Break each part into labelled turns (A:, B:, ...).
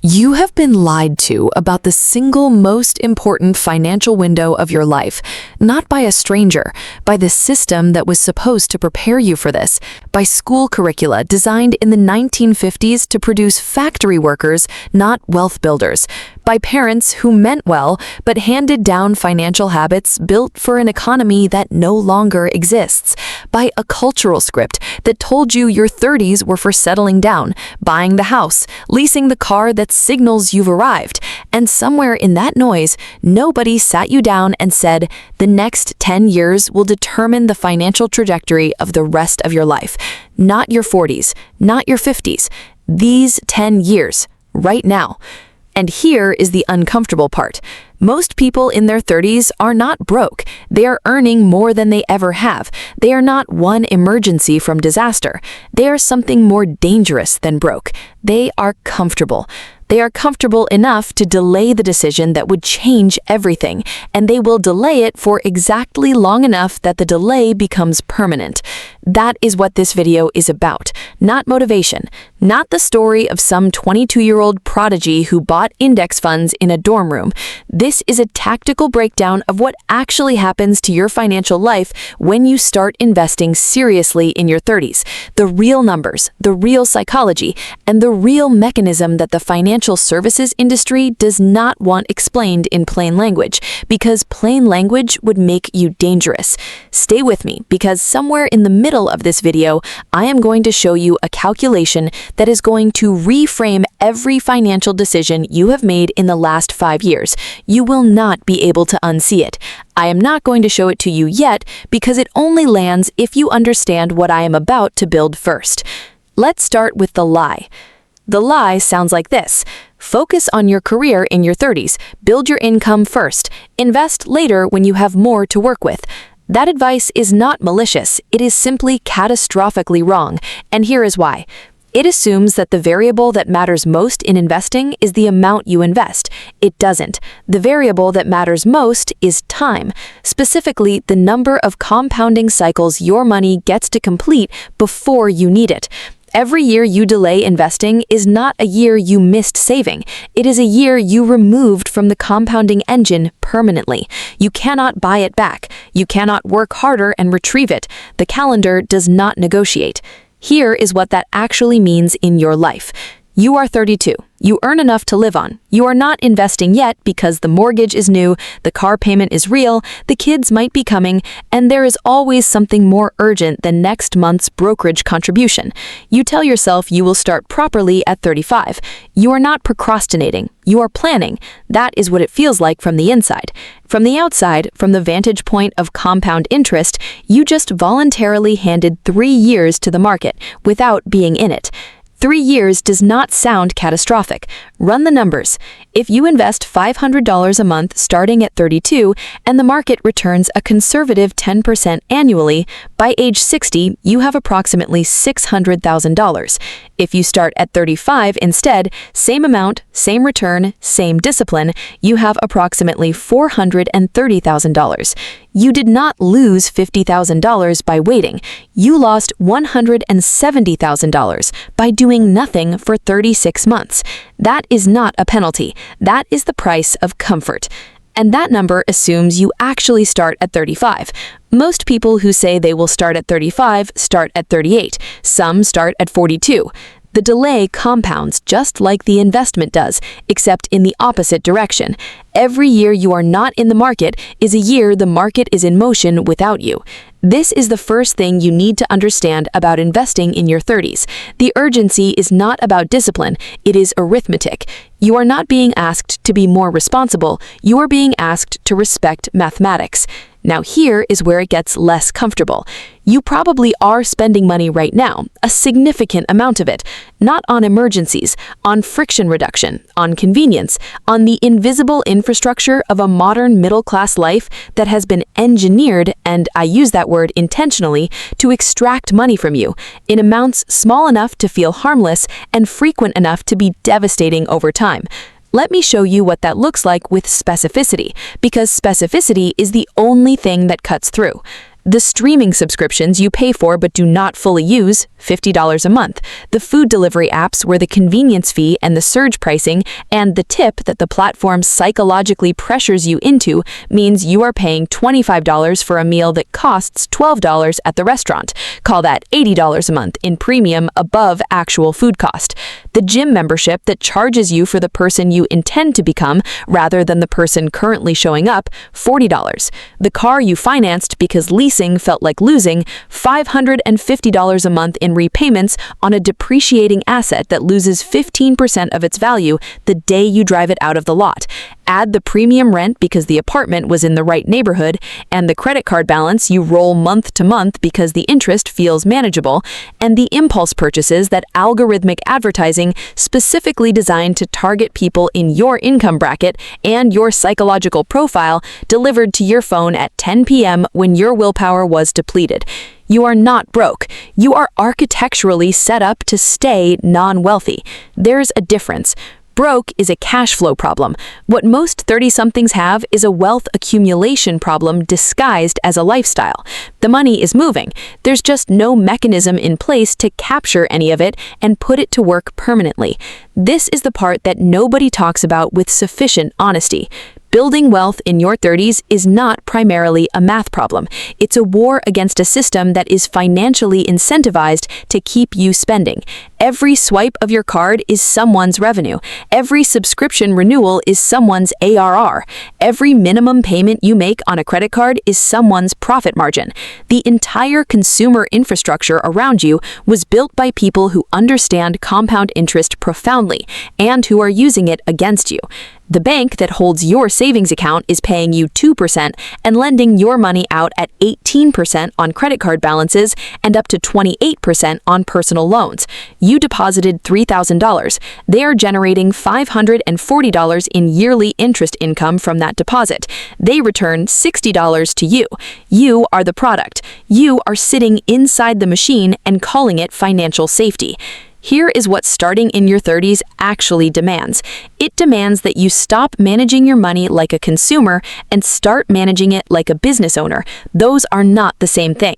A: You have been lied to about the single most important financial window of your life, not by a stranger, by the system that was supposed to prepare you for this, by school curricula designed in the 1950s to produce factory workers, not wealth builders, by parents who meant well but handed down financial habits built for an economy that no longer exists, by a cultural script that told you your 30s were for settling down, buying the house, leasing the car that signals you've arrived, and somewhere in that noise, nobody sat you down and said, the next 10 years will determine the financial trajectory of the rest of your life. Not your 40s, not your 50s. These 10 years, right now. And here is the uncomfortable part. Most people in their 30s are not broke. They are earning more than they ever have. They are not one emergency from disaster. They are something more dangerous than broke. They are comfortable. They are comfortable enough to delay the decision that would change everything, and they will delay it for exactly long enough that the delay becomes permanent. That is what this video is about, not motivation, not the story of some 22-year-old prodigy who bought index funds in a dorm room. This is a tactical breakdown of what actually happens to your financial life when you start investing seriously in your 30s. The real numbers, the real psychology, and the real mechanism that the financial services industry does not want explained in plain language, because plain language would make you dangerous. Stay with me, because somewhere in the middle of this video, I am going to show you a calculation that is going to reframe every financial decision you have made in the last 5 years. You will not be able to unsee it. I am not going to show it to you yet, because it only lands if you understand what I am about to build first. Let's start with the lie. The lie sounds like this. Focus on your career in your 30s. Build your income first. Invest later when you have more to work with. That advice is not malicious. It is simply catastrophically wrong. And here is why. It assumes that the variable that matters most in investing is the amount you invest. It doesn't. The variable that matters most is time, specifically the number of compounding cycles your money gets to complete before you need it. Every year you delay investing is not a year you missed saving. It is a year you removed from the compounding engine permanently. You cannot buy it back. You cannot work harder and retrieve it. The calendar does not negotiate. Here is what that actually means in your life. You are 32. You earn enough to live on. You are not investing yet because the mortgage is new, the car payment is real, the kids might be coming, and there is always something more urgent than next month's brokerage contribution. You tell yourself you will start properly at 35. You are not procrastinating. You are planning. That is what it feels like from the inside. From the outside, from the vantage point of compound interest, you just voluntarily handed 3 years to the market without being in it. 3 years does not sound catastrophic. Run the numbers. If you invest $500 a month starting at 32 and the market returns a conservative 10% annually, by age 60, you have approximately $600,000. If you start at 35 instead, same amount, same return, same discipline, you have approximately $430,000. You did not lose $50,000 by waiting. You lost $170,000 by doing nothing for 36 months. That is not a penalty. That is the price of comfort. And that number assumes you actually start at 35. Most people who say they will start at 35 start at 38. Some start at 42. The delay compounds just like the investment does, except in the opposite direction. Every year you are not in the market is a year the market is in motion without you. This is the first thing you need to understand about investing in your 30s. The urgency is not about discipline, it is arithmetic. You are not being asked to be more responsible, you are being asked to respect mathematics. Now here is where it gets less comfortable. You probably are spending money right now, a significant amount of it, not on emergencies, on friction reduction, on convenience, on the invisible infrastructure of a modern middle-class life that has been engineered, and I use that word intentionally, to extract money from you in amounts small enough to feel harmless and frequent enough to be devastating over time. Let me show you what that looks like with specificity, because specificity is the only thing that cuts through. The streaming subscriptions you pay for but do not fully use, $50 a month. The food delivery apps where the convenience fee and the surge pricing and the tip that the platform psychologically pressures you into means you are paying $25 for a meal that costs $12 at the restaurant. Call that $80 a month in premium above actual food cost. The gym membership that charges you for the person you intend to become rather than the person currently showing up, $40. The car you financed because leasing felt like losing, $550 a month in repayments on a depreciating asset that loses 15% of its value the day you drive it out of the lot. Add the premium rent because the apartment was in the right neighborhood, and the credit card balance you roll month to month because the interest feels manageable, and the impulse purchases that algorithmic advertising specifically designed to target people in your income bracket and your psychological profile delivered to your phone at 10 p.m. when your willpower was depleted. You are not broke. You are architecturally set up to stay non-wealthy. There's a difference. Broke is a cash flow problem. What most 30-somethings have is a wealth accumulation problem disguised as a lifestyle. The money is moving. There's just no mechanism in place to capture any of it and put it to work permanently. This is the part that nobody talks about with sufficient honesty. Building wealth in your 30s is not primarily a math problem. It's a war against a system that is financially incentivized to keep you spending. Every swipe of your card is someone's revenue. Every subscription renewal is someone's ARR. Every minimum payment you make on a credit card is someone's profit margin. The entire consumer infrastructure around you was built by people who understand compound interest profoundly and who are using it against you. The bank that holds your savings account is paying you 2% and lending your money out at 18% on credit card balances and up to 28% on personal loans. You deposited $3,000. They are generating $540 in yearly interest income from that deposit. They return $60 to you. You are the product. You are sitting inside the machine and calling it financial safety. Here is what starting in your 30s actually demands. It demands that you stop managing your money like a consumer and start managing it like a business owner. Those are not the same thing.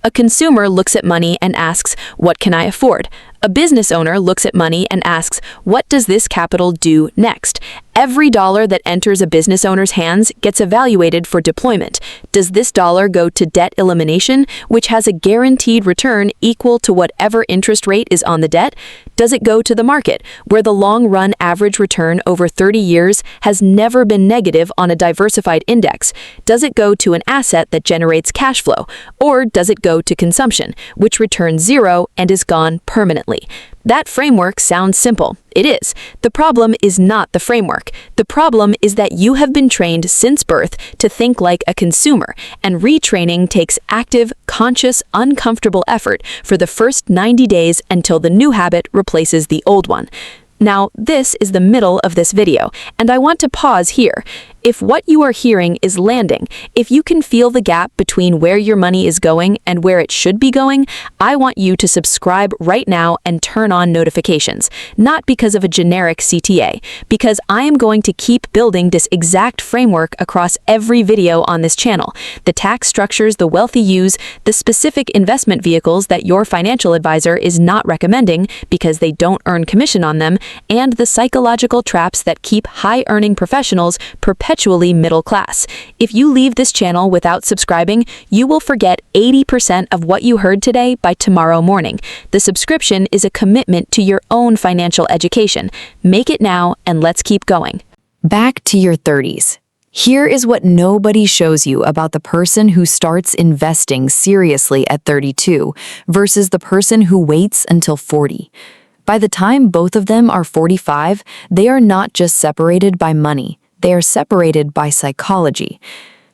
A: A consumer looks at money and asks, "What can I afford?" A business owner looks at money and asks, "What does this capital do next?" Every dollar that enters a business owner's hands gets evaluated for deployment. Does this dollar go to debt elimination, which has a guaranteed return equal to whatever interest rate is on the debt? Does it go to the market, where the long-run average return over 30 years has never been negative on a diversified index? Does it go to an asset that generates cash flow? Or does it go to consumption, which returns zero and is gone permanently? That framework sounds simple. It is. The problem is not the framework. The problem is that you have been trained since birth to think like a consumer, and retraining takes active, conscious, uncomfortable effort for the first 90 days until the new habit replaces the old one. Now, this is the middle of this video, and I want to pause here. If what you are hearing is landing, if you can feel the gap between where your money is going and where it should be going, I want you to subscribe right now and turn on notifications. Not because of a generic CTA, because I am going to keep building this exact framework across every video on this channel. The tax structures the wealthy use, the specific investment vehicles that your financial advisor is not recommending because they don't earn commission on them, and the psychological traps that keep high-earning professionals perpetually middle class. If you leave this channel without subscribing, you will forget 80% of what you heard today by tomorrow morning. The subscription is a commitment to your own financial education. Make it now, and let's keep going. Back to your 30s. Here is what nobody shows you about the person who starts investing seriously at 32 versus the person who waits until 40. By the time both of them are 45, they are not just separated by money. They are separated by psychology.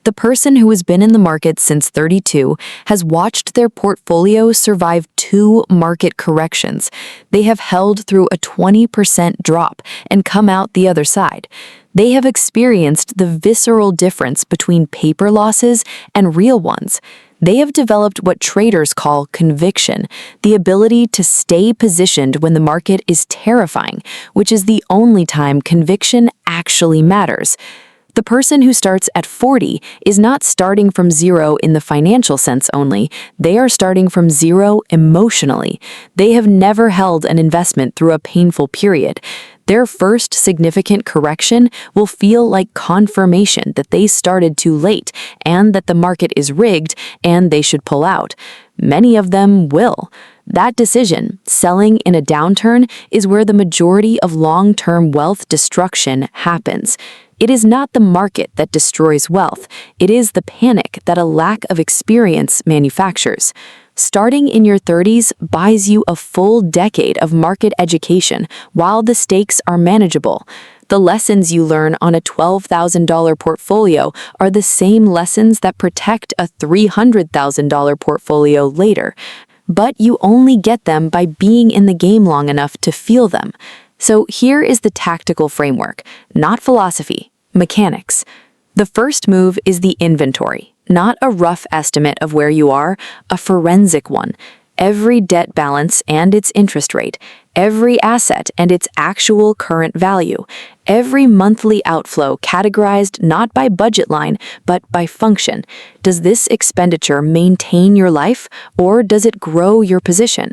A: The person who has been in the market since 32 has watched their portfolio survive 2 market corrections. They have held through a 20% drop and come out the other side. They have experienced the visceral difference between paper losses and real ones. They have developed what traders call conviction, the ability to stay positioned when the market is terrifying, which is the only time conviction actually matters. The person who starts at 40 is not starting from zero in the financial sense only, they are starting from zero emotionally. They have never held an investment through a painful period. Their first significant correction will feel like confirmation that they started too late and that the market is rigged and they should pull out. Many of them will. That decision, selling in a downturn, is where the majority of long-term wealth destruction happens. It is not the market that destroys wealth. It is the panic that a lack of experience manufactures. Starting in your 30s buys you a full decade of market education while the stakes are manageable. The lessons you learn on a $12,000 portfolio are the same lessons that protect a $300,000 portfolio later. But you only get them by being in the game long enough to feel them. So here is the tactical framework, not philosophy, mechanics. The first move is the inventory, not a rough estimate of where you are, a forensic one. Every debt balance and its interest rate, every asset and its actual current value, every monthly outflow categorized not by budget line, but by function. Does this expenditure maintain your life, or does it grow your position?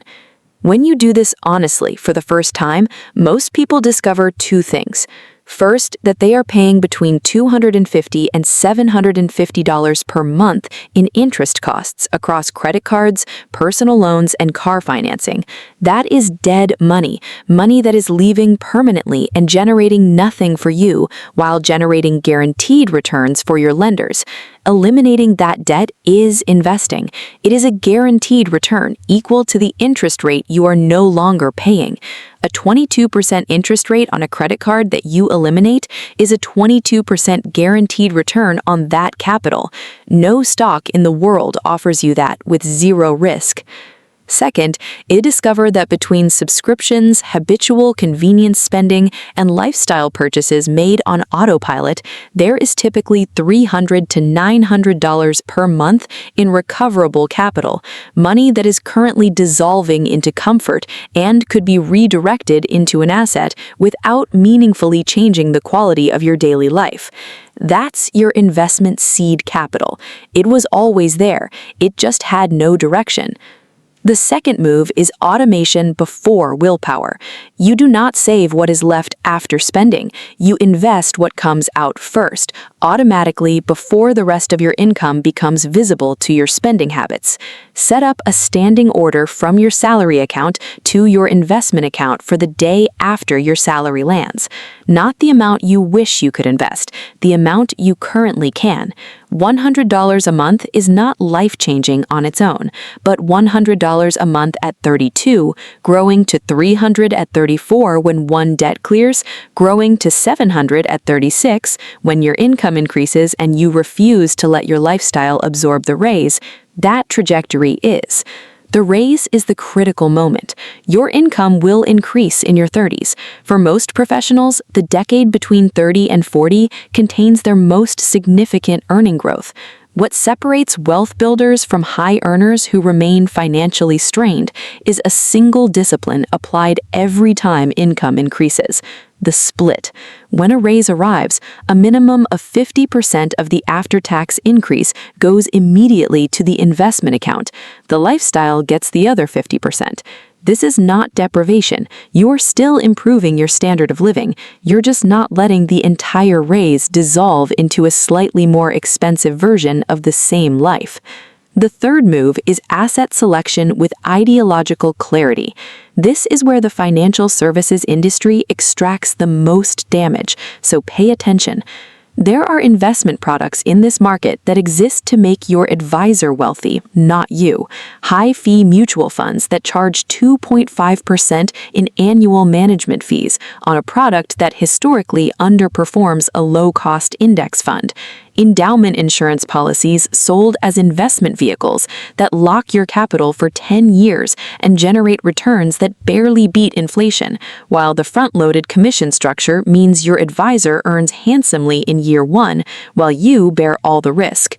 A: When you do this honestly for the first time, most people discover two things. First, that they are paying between $250 and $750 per month in interest costs across credit cards, personal loans, and car financing. That is dead money, money that is leaving permanently and generating nothing for you while generating guaranteed returns for your lenders. Eliminating that debt is investing. It is a guaranteed return equal to the interest rate you are no longer paying. A 22% interest rate on a credit card that you eliminate is a 22% guaranteed return on that capital. No stock in the world offers you that with zero risk. Second, it discovered that between subscriptions, habitual convenience spending, and lifestyle purchases made on autopilot, there is typically $300 to $900 per month in recoverable capital, money that is currently dissolving into comfort and could be redirected into an asset without meaningfully changing the quality of your daily life. That's your investment seed capital. It was always there. It just had no direction. The second move is automation before willpower. You do not save what is left after spending. You invest what comes out first, automatically before the rest of your income becomes visible to your spending habits. Set up a standing order from your salary account to your investment account for the day after your salary lands. Not the amount you wish you could invest, the amount you currently can. $100 a month is not life-changing on its own, but $100 a month at 32, growing to $300 at 34 when one debt clears, growing to $700 at 36 when your income increases and you refuse to let your lifestyle absorb the raise, that trajectory is. The raise is the critical moment. Your income will increase in your 30s. For most professionals, the decade between 30 and 40 contains their most significant earning growth. What separates wealth builders from high earners who remain financially strained is a single discipline applied every time income increases: the split. When a raise arrives, a minimum of 50% of the after-tax increase goes immediately to the investment account. The lifestyle gets the other 50%. This is not deprivation. You're still improving your standard of living. You're just not letting the entire raise dissolve into a slightly more expensive version of the same life. The third move is asset selection with ideological clarity. This is where the financial services industry extracts the most damage, so pay attention. There are investment products in this market that exist to make your advisor wealthy, not you. High-fee mutual funds that charge 2.5% in annual management fees on a product that historically underperforms a low-cost index fund. Endowment insurance policies sold as investment vehicles that lock your capital for 10 years and generate returns that barely beat inflation, while the front-loaded commission structure means your advisor earns handsomely in year one, while you bear all the risk.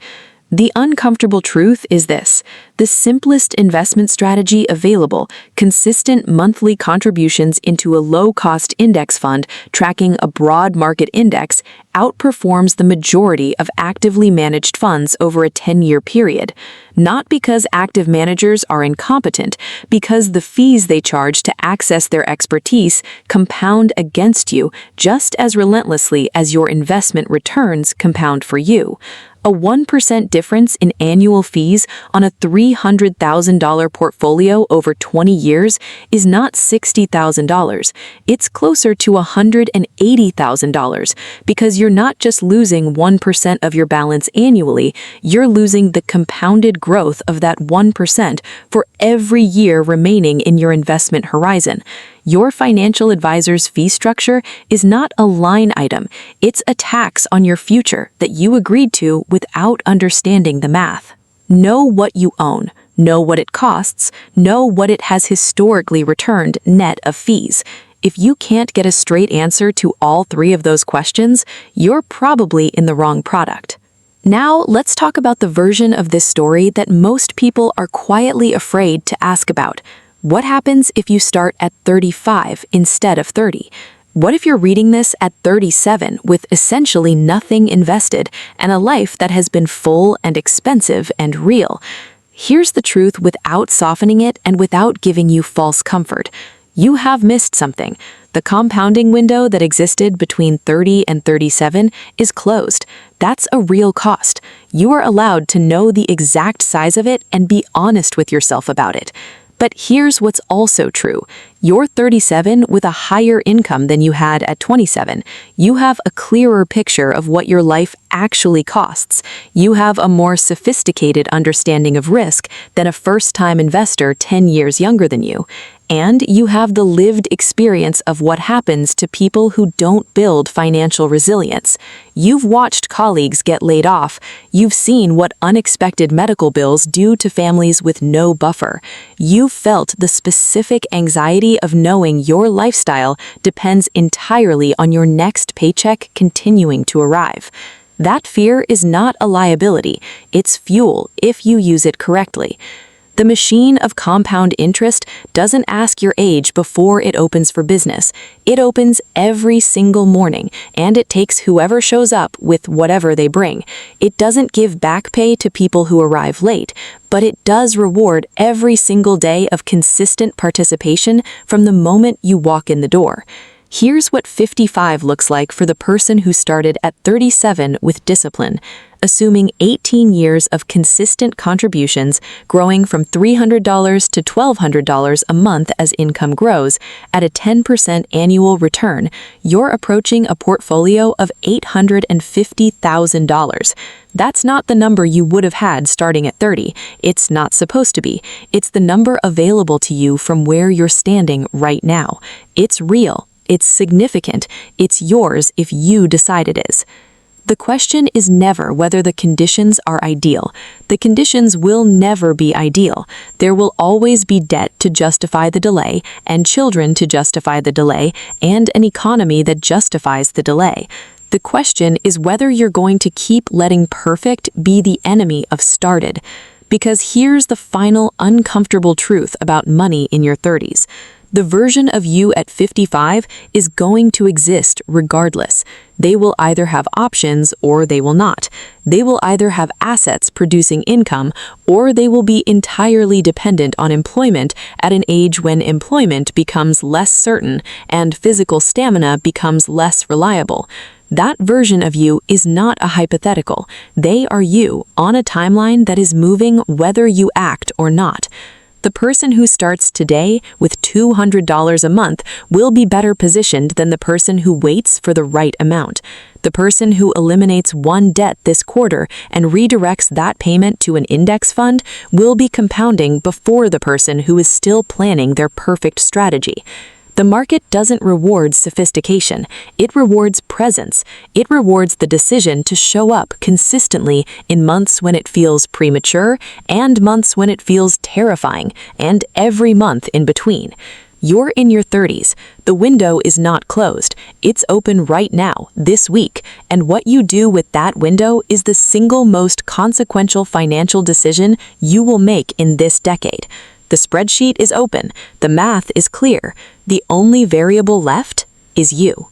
A: The uncomfortable truth is this: the simplest investment strategy available, consistent monthly contributions into a low-cost index fund tracking a broad market index, outperforms the majority of actively managed funds over a 10-year period. Not because active managers are incompetent, because the fees they charge to access their expertise compound against you just as relentlessly as your investment returns compound for you. A 1% difference in annual fees on a $300,000 portfolio over 20 years is not $60,000. It's closer to $180,000 because you're not just losing 1% of your balance annually, you're losing the compounded growth of that 1% for every year remaining in your investment horizon. Your financial advisor's fee structure is not a line item. It's a tax on your future that you agreed to without understanding the math. Know what you own. Know what it costs. Know what it has historically returned net of fees. If you can't get a straight answer to all three of those questions, you're probably in the wrong product. Now, let's talk about the version of this story that most people are quietly afraid to ask about. What happens if you start at 35 instead of 30? What if you're reading this at 37 with essentially nothing invested and a life that has been full and expensive and real? Here's the truth without softening it and without giving you false comfort. You have missed something. The compounding window that existed between 30 and 37 is closed. That's a real cost. You are allowed to know the exact size of it and be honest with yourself about it. But here's what's also true. You're 37 with a higher income than you had at 27. You have a clearer picture of what your life actually costs. You have a more sophisticated understanding of risk than a first-time investor 10 years younger than you. And you have the lived experience of what happens to people who don't build financial resilience. You've watched colleagues get laid off. You've seen what unexpected medical bills do to families with no buffer. You've felt the specific anxiety of knowing your lifestyle depends entirely on your next paycheck continuing to arrive. That fear is not a liability. It's fuel if you use it correctly. The machine of compound interest doesn't ask your age before it opens for business. It opens every single morning, and it takes whoever shows up with whatever they bring. It doesn't give back pay to people who arrive late, but it does reward every single day of consistent participation from the moment you walk in the door. Here's what 55 looks like for the person who started at 37 with discipline. Assuming 18 years of consistent contributions, growing from $300 to $1,200 a month as income grows, at a 10% annual return, you're approaching a portfolio of $850,000. That's not the number you would have had starting at 30. It's not supposed to be. It's the number available to you from where you're standing right now. It's real. It's significant. It's yours if you decide it is. The question is never whether the conditions are ideal. The conditions will never be ideal. There will always be debt to justify the delay, and children to justify the delay, and an economy that justifies the delay. The question is whether you're going to keep letting perfect be the enemy of started. Because here's the final uncomfortable truth about money in your 30s. The version of you at 55 is going to exist regardless. They will either have options or they will not. They will either have assets producing income or they will be entirely dependent on employment at an age when employment becomes less certain and physical stamina becomes less reliable. That version of you is not a hypothetical. They are you on a timeline that is moving whether you act or not. The person who starts today with $200 a month will be better positioned than the person who waits for the right amount. The person who eliminates one debt this quarter and redirects that payment to an index fund will be compounding before the person who is still planning their perfect strategy. The market doesn't reward sophistication. It rewards presence. It rewards the decision to show up consistently in months when it feels premature and months when it feels terrifying, and every month in between. You're in your 30s. The window is not closed. It's open right now, this week, and what you do with that window is the single most consequential financial decision you will make in this decade. The spreadsheet is open. The math is clear. The only variable left is you.